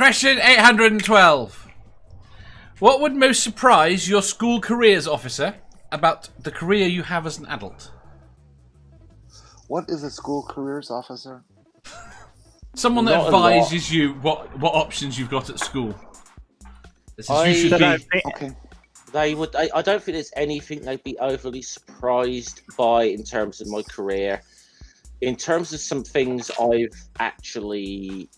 Question 812. What would most surprise your school careers officer about the career you have as an adult? What is a school careers officer? Someone that advises you what options you've got at school. This is, you should be... Okay. They would. I don't think there's anything they'd be overly surprised by in terms of my career. In terms of some things I've actually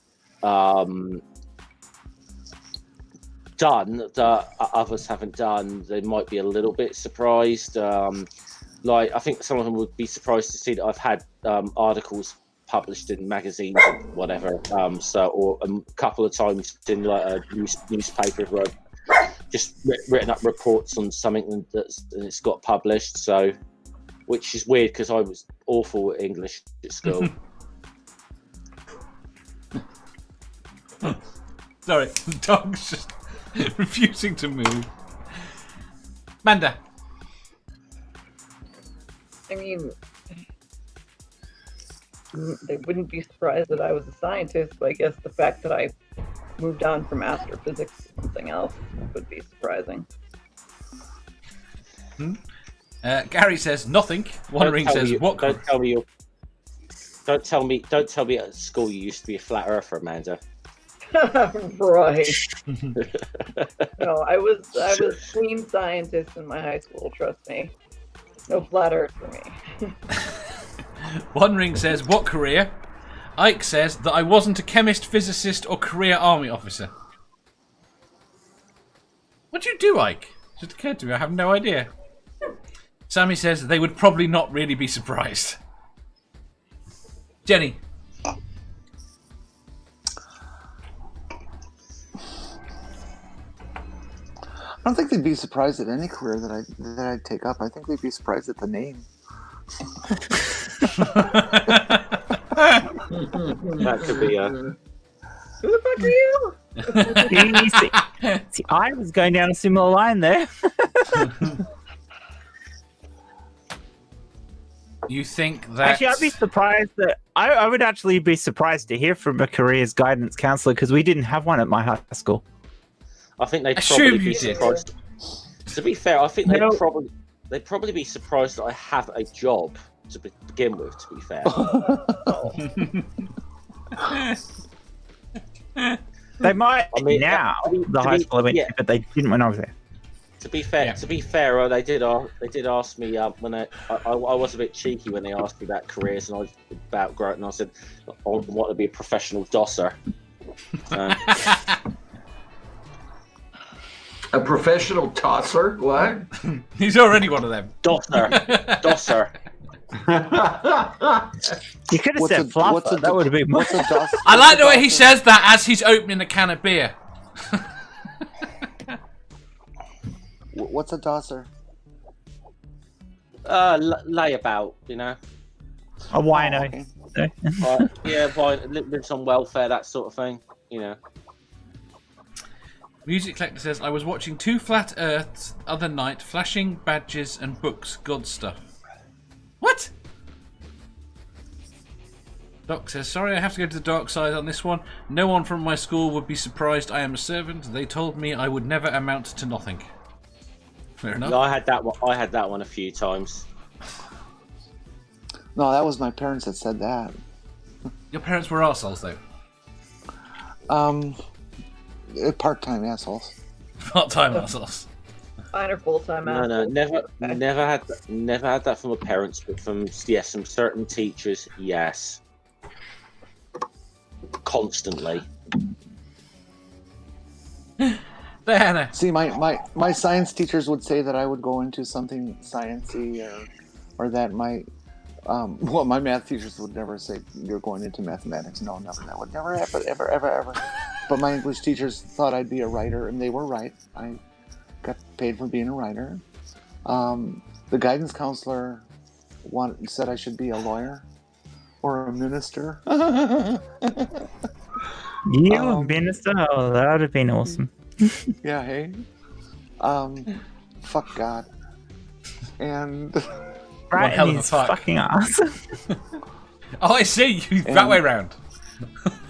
done that others haven't done, they might be a little bit surprised. Like, I think some of them would be surprised to see that I've had articles published in magazines or whatever. Or a couple of times in like a newspaper where I've just written up reports on something and it's got published. So, which is weird because I was awful at English at school. Sorry, the dog's just refusing to move. Manda. I mean, they wouldn't be surprised that I was a scientist, but I guess the fact that I moved on from astrophysics to something else would be surprising. Gary says nothing. Wondering says what? Don't tell me at school you used to be a flat earther, Amanda. Right. No, I was clean scientist in my high school. Trust me. No flat Earth for me. Wondering says what career? Ike says that I wasn't a chemist, physicist, or career army officer. What do you do, Ike? It just occurred to me. I have no idea. Sammy says they would probably not really be surprised. Jenny. I don't think they'd be surprised at any career that I take up. I think they'd be surprised at the name. That could be Who the fuck are you? See, I was going down a similar line there. You think that... Actually, I'd be surprised that... I would actually be surprised to hear from a careers guidance counsellor because we didn't have one at my high school. I think they'd Assume probably you be did. surprised. To be fair, I think they'd probably be surprised that I have a job to begin with. To be fair, they might now. To The high school I went to, but they didn't when I was there. To be fair, they did ask me when I was a bit cheeky when they asked me about careers and I was about growth, and I said I want to be a professional dosser. A professional tosser? What? He's already one of them. Dosser. You could have said fluffer. That would have been more. I like the way he says that as he's opening a can of beer. What's a dosser? Layabout, you know. A wino. Okay. Lives on welfare, that sort of thing, you know. Music Collector says, I was watching 2 Flat Earths other night, flashing badges and books, God stuff. What? Doc says, sorry, I have to go to the dark side on this one. No one from my school would be surprised I am a servant. They told me I would never amount to nothing. Fair enough. No, I had that one a few times. No, that was my parents that said that. Your parents were arseholes, though. Part-time assholes. Part-time arseholes. Mine are full-time assholes. No, never had that from my parents, but from some certain teachers, yes. Constantly. Diana. See, my science teachers would say that I would go into something sciencey, or that my my math teachers would never say you're going into mathematics. No, never. That would never happen, ever. But my English teachers thought I'd be a writer, and they were right. I got paid for being a writer. The guidance counselor said I should be a lawyer or a minister. You a minister? Oh, that would have been awesome. Yeah, hey. Fuck God. And right hell of in a his fuck. fucking ass. Oh, I see. That way round.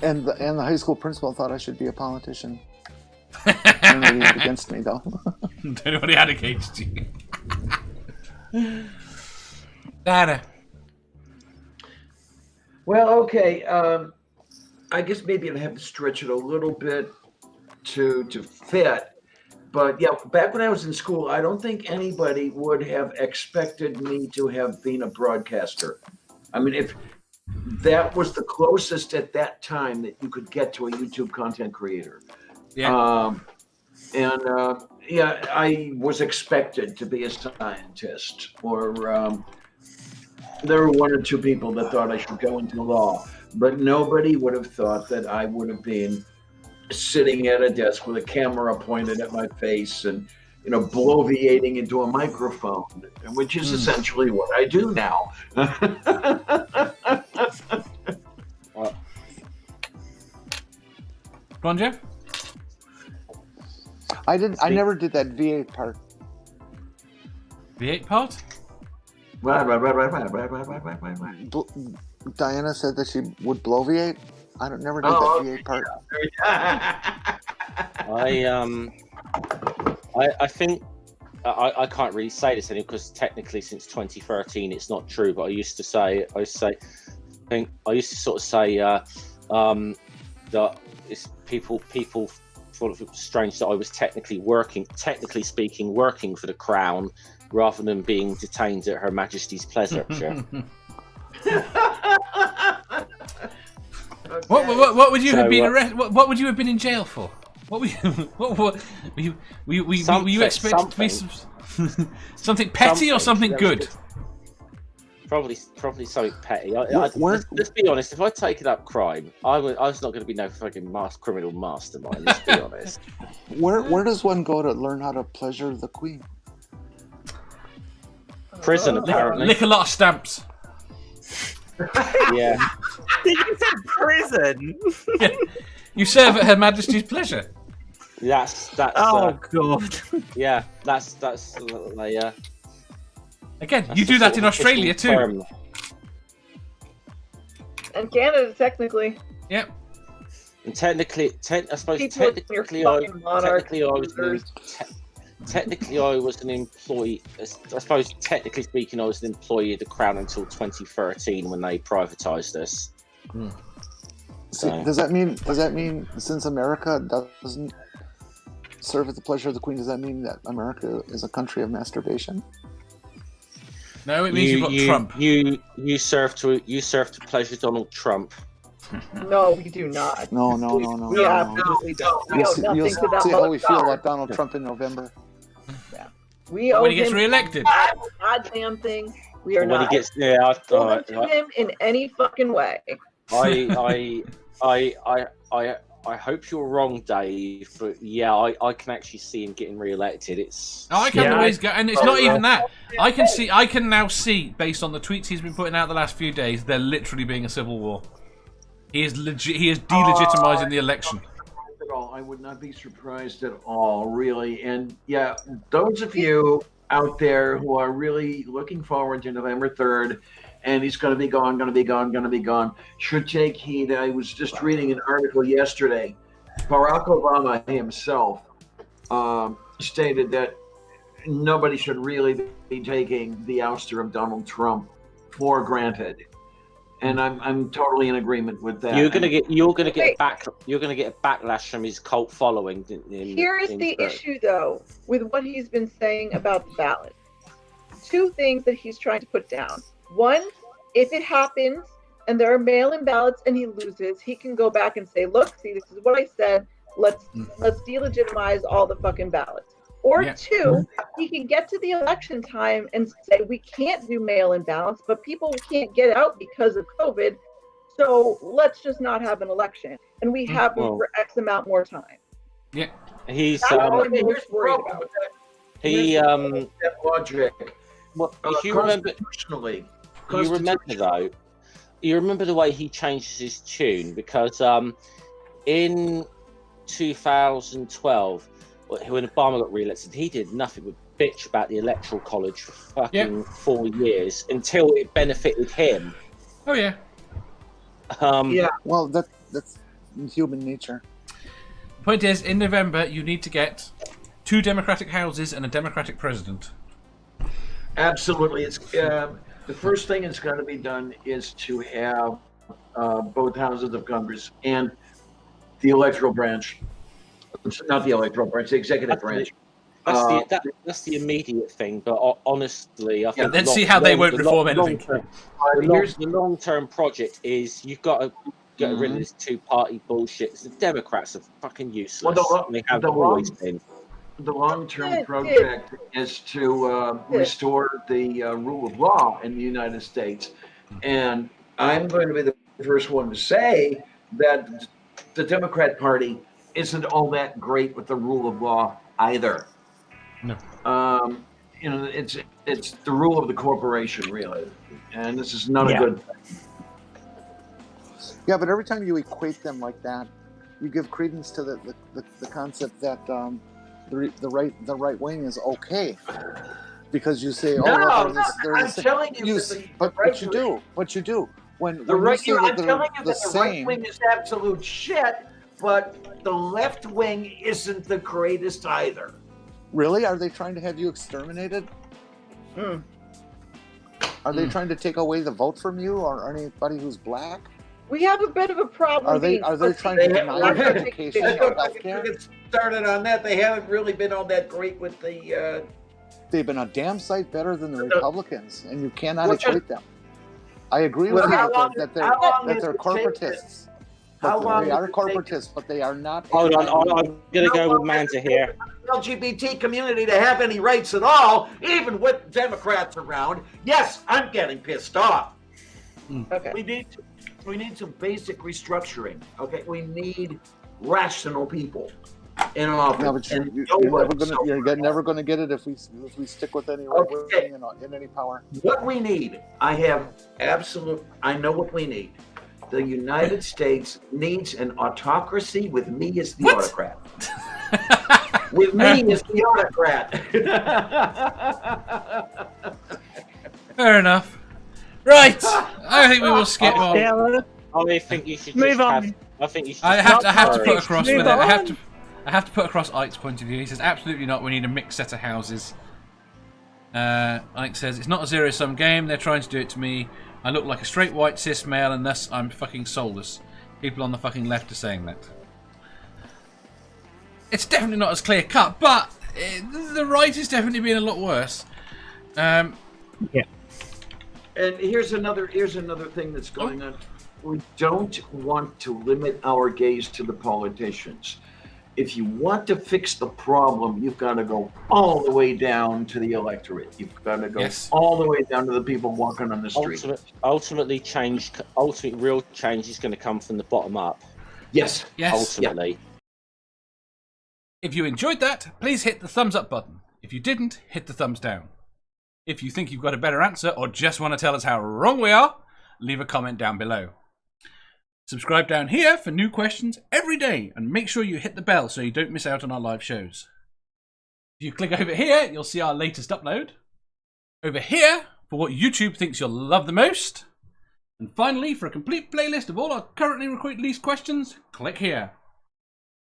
And the high school principal thought I should be a politician. Nobody had against me though. Nobody had against you. Dana. Well, okay. I guess maybe I'd have to stretch it a little bit to fit. But yeah, back when I was in school, I don't think anybody would have expected me to have been a broadcaster. I mean, if that was the closest at that time that you could get to a YouTube content creator. Yeah. Yeah, I was expected to be a scientist, or there were one or two people that thought I should go into law, but nobody would have thought that I would have been sitting at a desk with a camera pointed at my face and, bloviating into a microphone, which is essentially what I do now. Go on, Jeff. I never did that V8 part. V8 part? Diana said that she would blow V8. I never did that V8 part. I think I can't really say this anymore because technically since 2013 it's not true. But I used to sort of say that it's people thought it was strange that I was technically speaking, working for the Crown rather than being detained at Her Majesty's pleasure. What would you have been arrested? What would you have been in jail for? What were you? Were you expected to be something petty or something good? Probably something petty. Let's be honest. If I taken up crime, I was not going to be no fucking criminal mastermind. Let's be honest. Where does one go to learn how to pleasure the Queen? Prison, apparently. Lick a lot of stamps. Yeah. Did you say prison? Yeah. You serve at Her Majesty's pleasure. That's. Oh god. Yeah, that's. Again, you do that in Australia too. Term. And Canada, technically. Yep. And technically, I was an employee. I suppose, technically speaking, I was an employee of the Crown until 2013 when they privatised us. So, does that mean since America doesn't serve at the pleasure of the Queen, does that mean that America is a country of masturbation? No, it means you've got Trump. You serve to pleasure Donald Trump. No, we do not. No. We absolutely don't. We owe nothing to that see how we feel motherfucker. about Donald Trump in November. Yeah. We owe When he gets him re-elected. goddamn thing. We are When not. he gets, yeah, owe him in any fucking way. I hope you're wrong, Dave, but yeah, I can actually see him getting re-elected. I can always go, and it's not even that. I can now see, based on the tweets he's been putting out the last few days, there literally being a civil war. He is delegitimizing the election. At all. I would not be surprised at all, really. And yeah, those of you out there who are really looking forward to November 3rd, and he's going to be gone, should take heed. I was just reading an article yesterday. Barack Obama himself stated that nobody should really be taking the ouster of Donald Trump for granted. And I'm totally in agreement with that. You're gonna get a backlash from his cult following. Here's the issue, though, with what he's been saying about the ballot. Two things that he's trying to put down. One, if it happens and there are mail-in ballots and he loses, he can go back and say, "Look, see, this is what I said. Let's delegitimize all the fucking ballots." Or two, he can get to the election time and say, "We can't do mail-in ballots, but people can't get out because of COVID, so let's just not have an election, and we have them for X amount more time." Yeah, he's That's what I'm most worried about. That logic. Well, if you remember, you remember the way he changes his tune, because in 2012, when Obama got re-elected, he did nothing but bitch about the Electoral College for fucking 4 years until it benefited him. Oh yeah. Yeah. Well, that's human nature. The point is, in November, you need to get 2 Democratic houses and a Democratic president. Absolutely. It's the first thing that's got to be done is to have both houses of Congress and the electoral branch, not the electoral branch, the executive branch. That's the immediate thing, but honestly, I think let's see how they won't reform anything. The long-term project is you've got to get rid of this two-party bullshit. The Democrats are fucking useless. They have always been. The long-term project is to restore the rule of law in the United States. And I'm going to be the first one to say that the Democrat Party isn't all that great with the rule of law either. No. It's the rule of the corporation, really. And this is not a good thing. Yeah, but every time you equate them like that, you give credence to the concept that the right wing is okay, because you say, I'm telling you, but you do. When I'm you say telling that you that the right wing is absolute shit, but the left wing isn't the greatest either. Really? Are they trying to have you exterminated? Are they trying to take away the vote from you or anybody who's black? We have a bit of a problem. Are they trying to deny you education or healthcare? Get started on that. They haven't really been all that great with the. They've been a damn sight better than the Republicans, and you cannot equate them. I agree with you that they're corporatists. They are corporatists, but they are not. Hold on, I'm going to go with Manta here. LGBT community to have any rights at all, even with Democrats around. Yes, I'm getting pissed off. Okay. We need some basic restructuring. Okay, we need rational people in office. No, but you're never going to get it if we stick with any right wing in any power. What we need, I know what we need. The United States needs an autocracy with me as the autocrat. With me as the autocrat. Fair enough. Right. I think we will skip on. I think you should move on. I have to put across with it. I have to put across Ike's point of view. He says absolutely not. We need a mixed set of houses. Ike says it's not a zero-sum game. They're trying to do it to me. I look like a straight white cis male, and thus I'm fucking soulless. People on the fucking left are saying that. It's definitely not as clear cut, but the right is definitely being a lot worse. Yeah. And here's another thing that's going on. We don't want to limit our gaze to the politicians. If you want to fix the problem, you've got to go all the way down to the electorate. You've got to go all the way down to the people walking on the street. Ultimately, real change is going to come from the bottom up. Yes. Ultimately. Yeah. If you enjoyed that, please hit the thumbs up button. If you didn't, hit the thumbs down. If you think you've got a better answer or just want to tell us how wrong we are, leave a comment down below. Subscribe down here for new questions every day, and make sure you hit the bell so you don't miss out on our live shows. If you click over here, you'll see our latest upload. Over here, for what YouTube thinks you'll love the most. And finally, for a complete playlist of all our currently released questions, click here.